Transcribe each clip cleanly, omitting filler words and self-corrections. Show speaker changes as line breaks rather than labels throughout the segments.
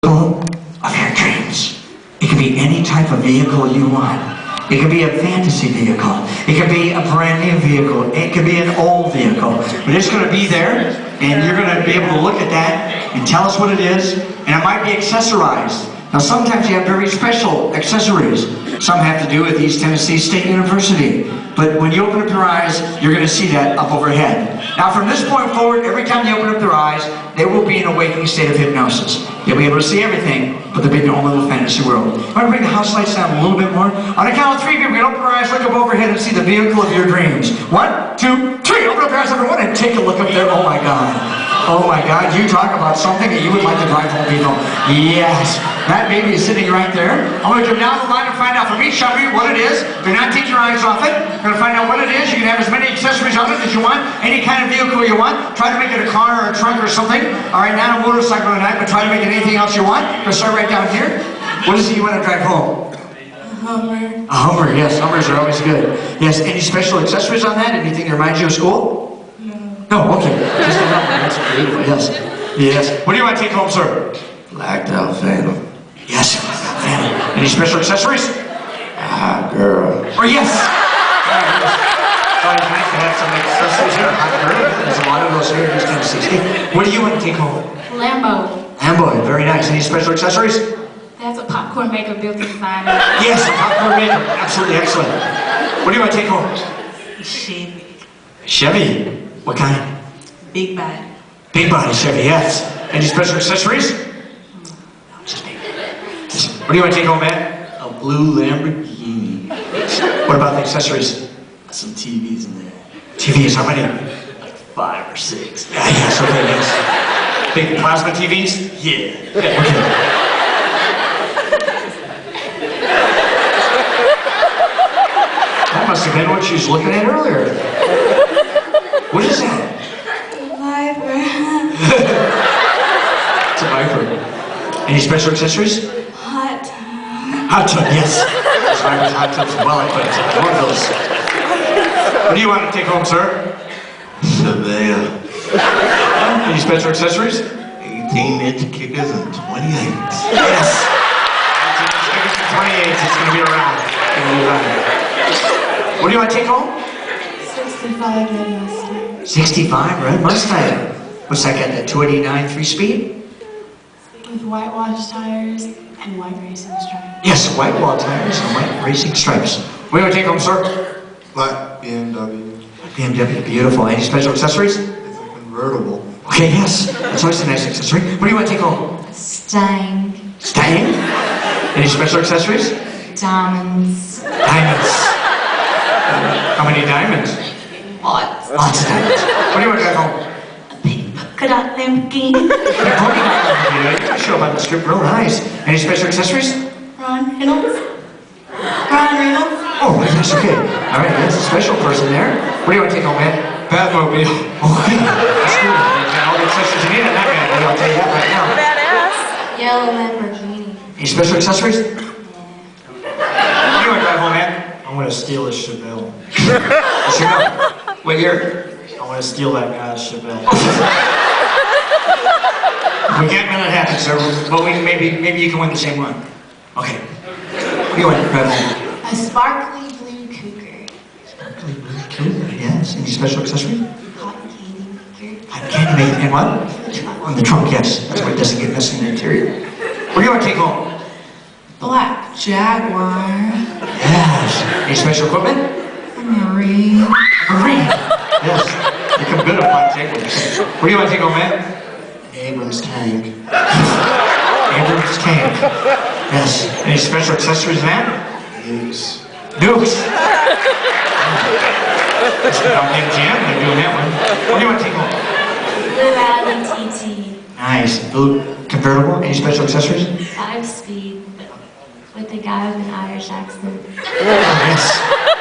Of your dreams. It can be any type of vehicle you want. It can be a fantasy vehicle. It can be a brand new vehicle. It could be an old vehicle. But it's going to be there, and you're going to be able to look at that and tell us what it is, and it might be accessorized. Now sometimes you have very special accessories. Some have to do with East Tennessee State University. But when you open up your eyes, you're going to see that up overhead. Now from this point forward, every time you open up their eyes, they will be in a waking state of hypnosis. You'll be able to see everything, but they'll be in their own little fantasy world. I'm going to bring the house lights down a little bit more. On a count of three, we're going to open our eyes, look up overhead, and see the vehicle of your dreams. 1, 2, 3. Open up your eyes, everyone, and take a look up there. Oh my God. Oh my God. You talk about something that you would like to drive home, people. Yes. That baby is sitting right there. I'm going to come down the line and find out from each of you what it is. Do not take your eyes off it. We're going to find out what it is. You can have as many accessories on it as you want. Any kind of vehicle you want. Try to make it a car or a trunk or something. All right, not a motorcycle tonight, but try to make it anything else you want. We'll start right down here. What is it you want to drive home?
A Hummer.
A Hummer, yes. Hummers are always good. Yes, any special accessories on that? Anything that reminds you of school?
No.
No, okay. Just a Hummer. That's beautiful, yes. Yes. What do you want to take home, sir?
Blacked out Phantom.
Yes. Any special accessories?
Hot girl.
Or yes. It's always nice to have some accessories here. Hot girl. There's a lot of those here in East Tennessee. What do you want to take home?
Lambo.
Lambo, very nice. Any special accessories?
That's a popcorn maker built inside.
Yes, a popcorn maker. Absolutely excellent. What do you want to take home?
Chevy.
Chevy. What kind?
Big body.
Big body Chevy, yes. Any special accessories? What do you want to take home, Matt?
A blue Lamborghini.
What about the accessories?
Some TVs in there.
TVs, how many?
Like 5 or 6.
Yeah, yes, okay, yes. Big plasma TVs?
Yeah.
Okay. That must have been what she was looking at earlier. What is that?
Viper.
It's a Viper. Any special accessories?
Hot.
Hot tub, yes. This Viper's hot tub's well equipped. One of those. What do you want to take home, sir?
Surveyor.
Any special accessories?
18-inch kickers and 28s.
Yes. 28. It's going to be around. What do you want to take home?
65 Red Mustang.
65 Red Mustang. What's that got? That 289 3-speed?
With whitewash tires and white racing stripes.
Yes, white wall tires and white racing stripes. What do you want to take home, sir?
Black BMW.
BMW, beautiful. Any special accessories?
It's a convertible.
Okay, yes. That's always a nice accessory. What do you want to take home?
Stang.
Stang? Any special accessories?
Diamonds.
Diamonds. How many diamonds?
Lots.
Lots of diamonds. What do you want to take home?
A pink polka dot Lamborghini.
You show up on the script real nice. Any special accessories?
Ron Reynolds. Ron Reynolds.
Oh, that's okay. All right, that's a special person there. What do you want to take home, man?
Batmobile.
Okay, that's cool. You got all the accessories you need in that bad boy, I'll tell you that right now.
Yellow Lamborghini.
Any special accessories? What do you want to drive home, man?
I want to steal a Chevelle.
What's your number? What year?
I want to steal that guy's Chevelle.
We can't let it happen, sir, but we maybe you can win the same one. Okay. What do you want to drive home?
A sparkly blue cougar.
Sparkly blue cougar, yes. Any special accessories?
Cotton candy maker.
Cotton candy maker. And what? On the trunk, yes. That's why it doesn't get messy in the interior. What do you want to take home?
Black Jaguar.
Yes. Any special equipment?
A Marine.
Marine. Yes. You come good up on tables. What do you want to take home, man?
Abrams tank.
Abrams tank. Yes. Any special accessories, man?
Nukes.
Dukes. That's good on MGM. They're doing that one. What do you want to take home?
Blue Audi TT.
Nice. Blue convertible. Any special accessories?
5-speed. With a guy with an Irish accent.
Oh, yes.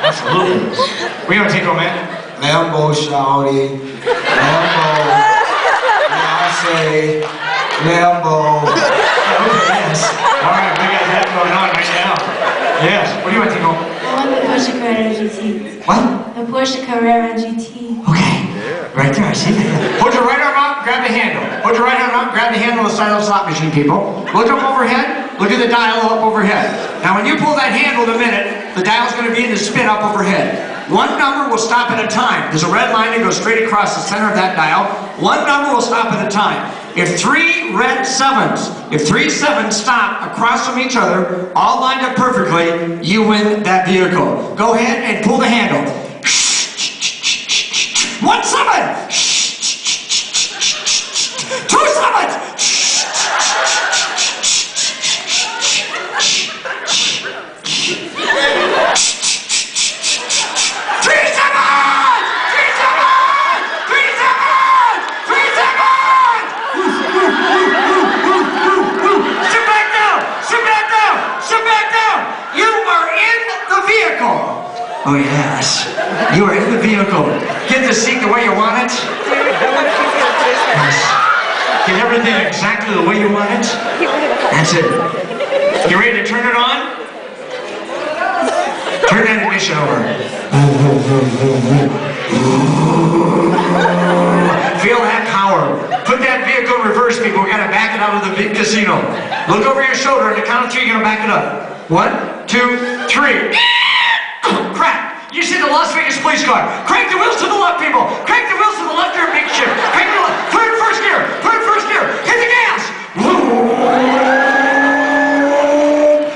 Absolutely. What do you want to take home, man?
Lambo shawty. Lambo. Beyonce. Lambo.
Okay, yes. All right, we got that going on right now. Yes. What do you want to take home?
I want the Porsche Carrera GT.
What?
The Porsche Carrera GT.
Okay. Right there, I see that. Hold your right arm up, grab the handle. Put your right hand up, grab the handle on the side of the slot machine, people. Look up overhead. Look at the dial up overhead. Now, when you pull that handle in a minute, the dial's going to be in the spin up overhead. One number will stop at a time. There's a red line that goes straight across the center of that dial. One number will stop at a time. If three sevens stop across from each other, all lined up perfectly, you win that vehicle. Go ahead and pull the handle. 1 7! 2 sevens! 3 7! You are in the vehicle. Oh yes, you are in the vehicle. Get the seat the way you want it. Yes. Get everything exactly the way you want it. That's it. You ready to turn it on? Turn that ignition over. Feel that power. Put that vehicle in reverse, people. We gotta back it out of the big casino. Look over your shoulder. At the count of 3, you're gonna back it up. 1, 2, 3. Crap! You see the Las Vegas police car. Crank the wheels to the left, people. Crank the wheels to the left. You're a big shift. Crank the left. Put it in first gear. Put it in first gear. Hit the gas.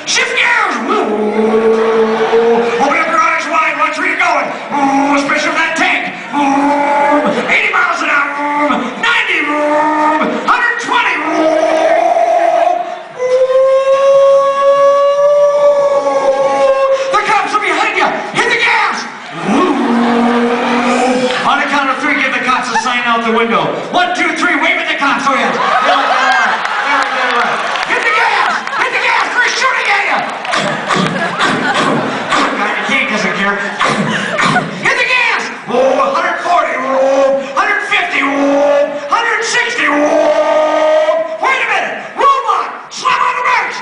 Shift gears. Open up your eyes wide. Watch where you're going. Especially with that tank. 80 miles an hour. 90. 120. Out the window. 1, 2, 3, wave at the cops. Oh, yeah. Hit the gas! Hit the gas! They're shooting at you! The king doesn't care. Hit the gas! 140. 150. 160. Wait a minute! Robot! Slam on the brakes!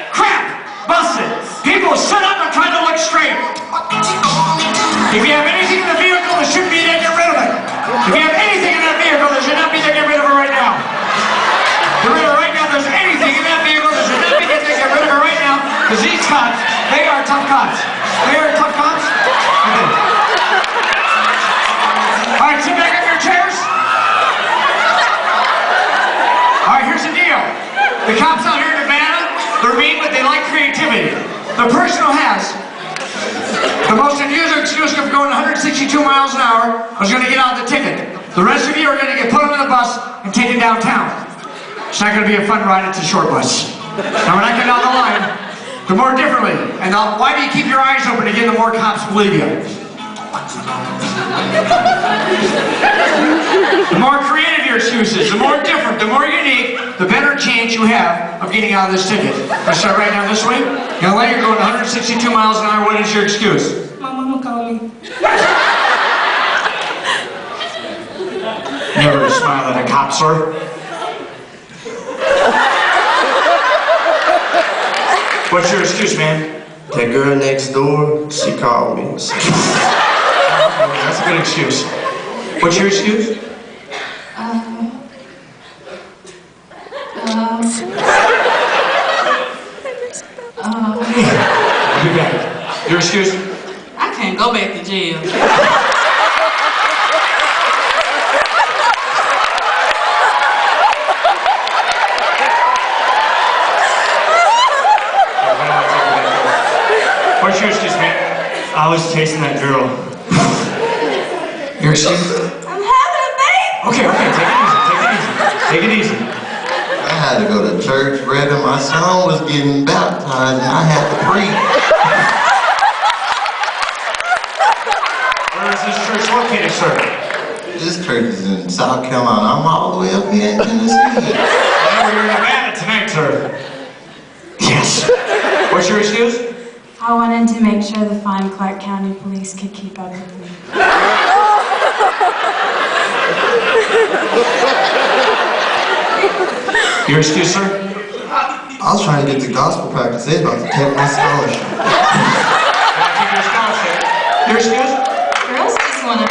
Crap! Busted! People sit up and try to look straight. If you have anything in the vehicle that shouldn't be there, get rid of it. If you have anything in that vehicle that should not be there, get rid of it right now. Get rid of it right now. If there's anything in that vehicle that should not be there, get rid of it right now. Because these cops, they are tough cops. They are tough cops? Okay. All right, sit back on your chairs. All right, here's the deal. The cops out here in Nevada, they're mean, but they like creativity. The person who has the most unusual excuse of going 162 miles an hour is going to get out the ticket. The rest of you are going to get put on the bus and taken downtown. It's not going to be a fun ride, it's a short bus. Now when I get down the line, do more differently. And why do you keep your eyes open again? The more cops believe you. The more creative your excuses, the more different, the more unique, the better chance you have of getting out of this ticket. Let's start right now this way. Now, while you're going 162 miles an hour, what is your excuse?
My mama called me.
Never smile at a cop, sir. What's your excuse, man?
That girl next door, she called me.
That's a good excuse. What's your excuse? You got it. Your excuse?
I can't go back to jail.
What's your excuse, man?
I was chasing that girl.
Your excuse?
I'm having a baby.
Okay, take it easy.
I had to go to church, brother. My son was getting baptized, and I had to preach.
Where is this church located, sir?
This church is in South Carolina. I'm all the way up here in Tennessee.
Well, we're in Nevada tonight, sir. Yes. What's your excuse?
I wanted to make sure the fine Clark County Police could keep up with me.
Your excuse, sir?
I was trying to get to gospel practice. They're about to take my scholarship.
Your excuse?
Girls just want to